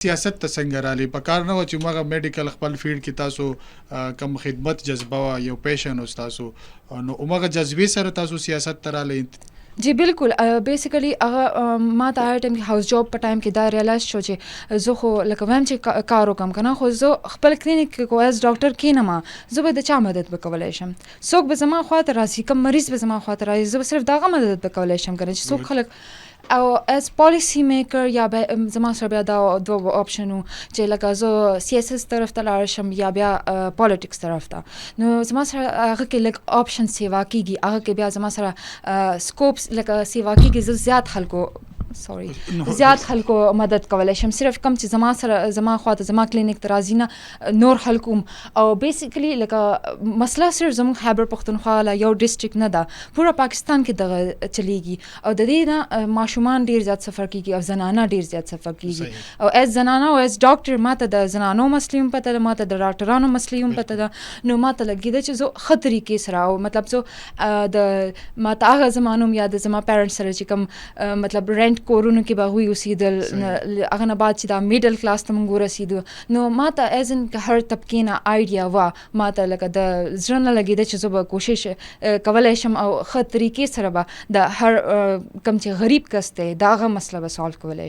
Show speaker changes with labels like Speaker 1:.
Speaker 1: سیاست ته څنګه رالي په کار نه و چې مغه میډیکل خپل فیلډ کې تاسو کم خدمت جذبه وا یو پیشن اوس تاسو نو مغه جذبه سره تاسو سیاست ته رالي
Speaker 2: جی بالکل بیسیکلی هغه ما ته هر ټایم کې هاوس جاب په ټایم کې دا ریالایز شو چې زه خو لکه وایم چې کار وکم کنه خو زه خپل کلینیک کې کو ایز ډاکټر کینم زه به د چا مدد وکولای شم څوک به زما خواته راسي کوم مریض به زما خواته راسي زه به صرف دغه مدد وکولای شم کنه چې څوک خلک او از پالیسی میکر یا زما سره بیا دا دوه آپشن چې لکه زه سیاست طرف ته لاړ شم یا بیا پالیټکس طرف ته نو زما سره هغه کې لږ آپشن سیوا کیږي هغه کې بیا زما سره سکوپس لکه سیوا کیږي زه زیات خلکو مدد کولای شم صرف کم چې زما سره زما خواته زما کلینیک ته راځي نه نور خلکو او بیسیکلی لکه مسله صرف زموږ خیبر پښتونخوا یو ډسټریکټ نه ده پوره پاکستان کې دغه چلیږي او د دې نه ماشومان ډیر زیات سفر کیږي او زنانه ډیر زیات سفر کیږي او از زنانه او از ډاکټر ماته د زنانو مسلې هم پته ده ماته د ډاکټرانو مسلې هم پته ده نو ماته لګیده چې زه ښه طریقې سره او مطلب زه د ماته هغه زمانو یا د زما پیرنټس سره چې کوم مطلب رینټ کورونو کې به هغوی اوسېدل هغه نه بعد چې دا میډل کلاس ته موږ ورسېدو نو ما ته ایز ان هر طبقې نه آیډیا وه ما ته لکه د زړه نه لګېده چې زه به کوشش کولی شم او ښه طریقې سره به د هر کوم چې غریب کس دی د هغه مسله به سالو کولی